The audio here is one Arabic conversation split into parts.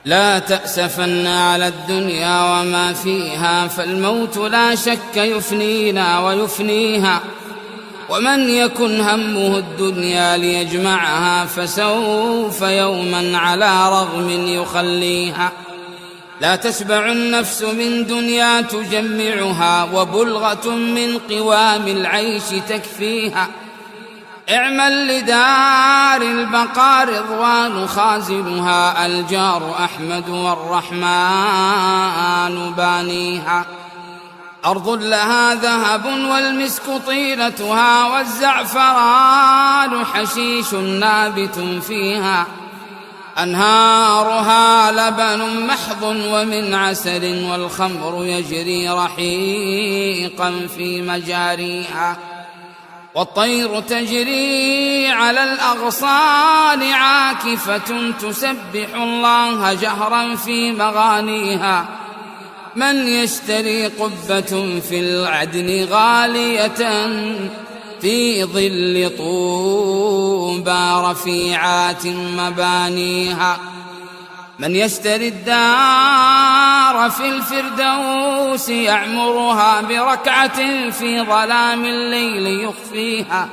لا تأسفن على الدنيا وما فيها، فالموت لا شك يفنينا ويفنيها. ومن يكن همه الدنيا ليجمعها، فسوف يوما على رغم يخليها. لا تشبع النفس من دنيا تجمعها، وبلغة من قوام العيش تكفيها. اعمل لدار البقاء رضوان خازنها، الجار أحمد والرحمن بانيها. أرض لها ذهب والمسك طيلتها، والزعفران حشيش نابت فيها. أنهارها لبن محض ومن عسل، والخمر يجري رحيقا في مجاريها. والطير تجري على الأغصان عاكفة، تسبح الله جهرا في مغانيها. من يشتري قبة في العدن غالية، في ظل طوبى رفيعات مبانيها. من يشتري الدار في الفردوس، يعمرها بركعة في ظلام الليل يخفيها.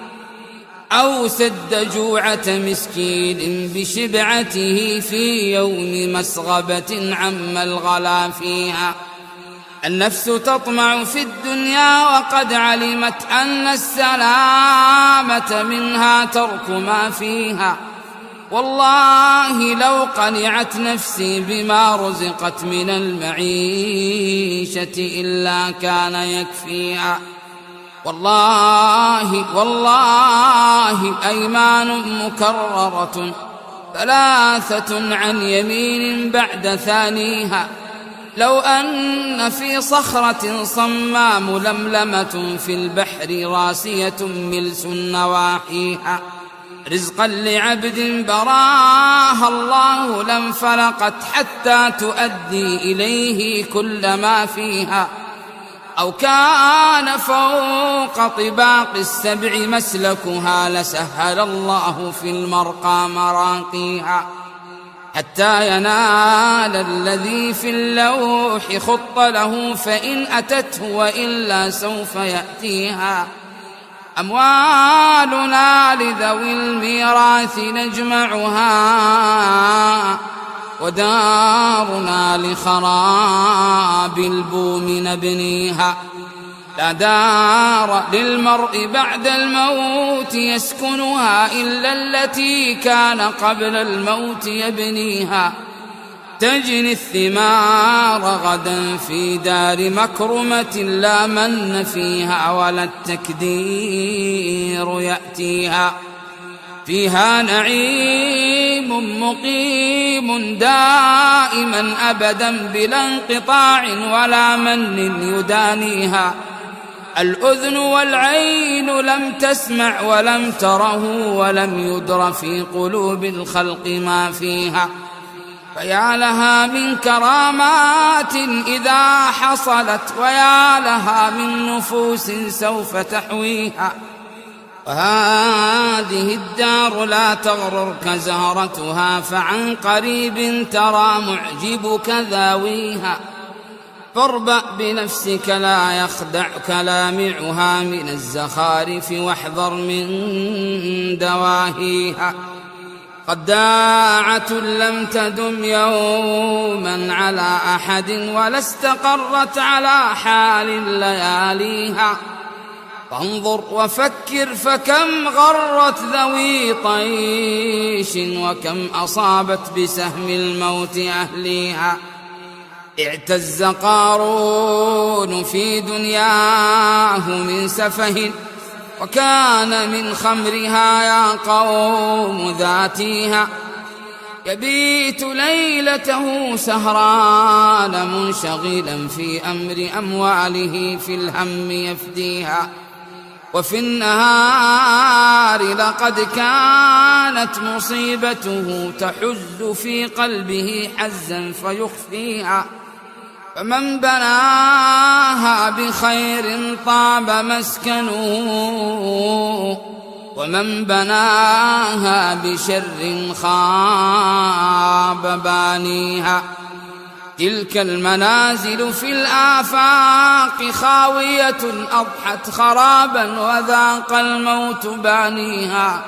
أو سد جوعة مسكين بشبعته، في يوم مسغبة عم الغلا فيها. النفس تطمع في الدنيا وقد علمت أن السلامة منها ترك ما فيها. والله لو قنعت نفسي بما رزقت من المعيشة إلا كان يكفيها. والله أيمان مكررة، ثلاثة عن يمين بعد ثانيها. لو أن في صخرة صماء ململمة، في البحر راسية ملس نواحيها. رزقا لعبد براها الله لانفلقت، حتى تؤدي إليه كل ما فيها. أو كان فوق طباق السبع مسلكها، لسهل الله في المرقى مراقيها. حتى ينال الذي في اللوح خط له، فإن أتته وإلا سوف يأتيها. أموالنا لذوي الميراث نجمعها، ودارنا لخراب البوم نبنيها. لا دار للمرء بعد الموت يسكنها، إلا التي كان قبل الموت يبنيها. تجني الثمار غدا في دار مكرمة، لا من فيها ولا التكدير يأتيها. فيها نعيم مقيم دائما أبدا بلا انقطاع، ولا من يدانيها. الأذن والعين لم تسمع ولم تره، ولم يدر في قلوب الخلق ما فيها. فيا لها من كرامات إذا حصلت، ويا لها من نفوس سوف تحويها. وهذه الدار لا تغررك زهرتها، فعن قريب ترى معجبك ذاويها. فاربأ بنفسك لا يخدعك لامعها، من الزخارف واحذر من دواهيها. خداعة لم تدم يوما على أحد، ولا استقرت على حال لياليها. فانظر وفكر فكم غرت ذوي طيش، وكم أصابت بسهم الموت أهليها. اعتز قارون في دنياه من سفه، وكان من خمرها يا قوم ذاتيها. يبيت ليلته سهران منشغلا في أمر أمواله، في الهم يفديها. وفي النهار لقد كانت مصيبته تحز في قلبه حزا فيخفيها. فمن بناها بخير طاب مسكنه، ومن بناها بشر خاب بانيها. تلك المنازل في الآفاق خاوية أضحت خرابا وذاق الموت بانيها.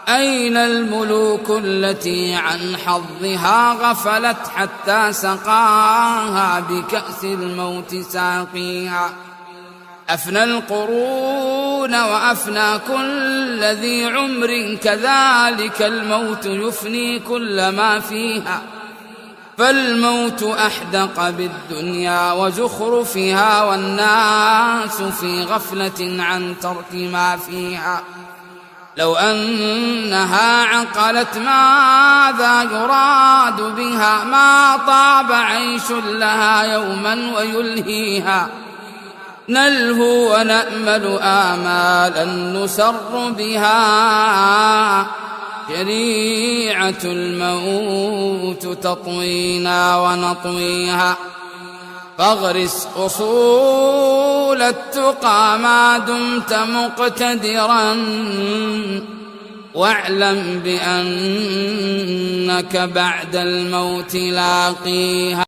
أين الملوك التي عن حظها غفلت حتى سقاها بكأس الموت ساقيها. أفنى القرون وأفنى كل ذي عمر، كذلك الموت يفني كل ما فيها. فالموت أحدق بالدنيا وزخرفها، والناس في غفلة عن ترك ما فيها. لو أنها عقلت ماذا يراد بها، ما طاب عيش لها يوما ويلهيها. نلهو ونأمل آمالا نسر بها، شريعة الموت تطوينا ونطويها. فاغرس أصول التقى ما دمت مقتدرا، واعلم بأنك بعد الموت لاقيها.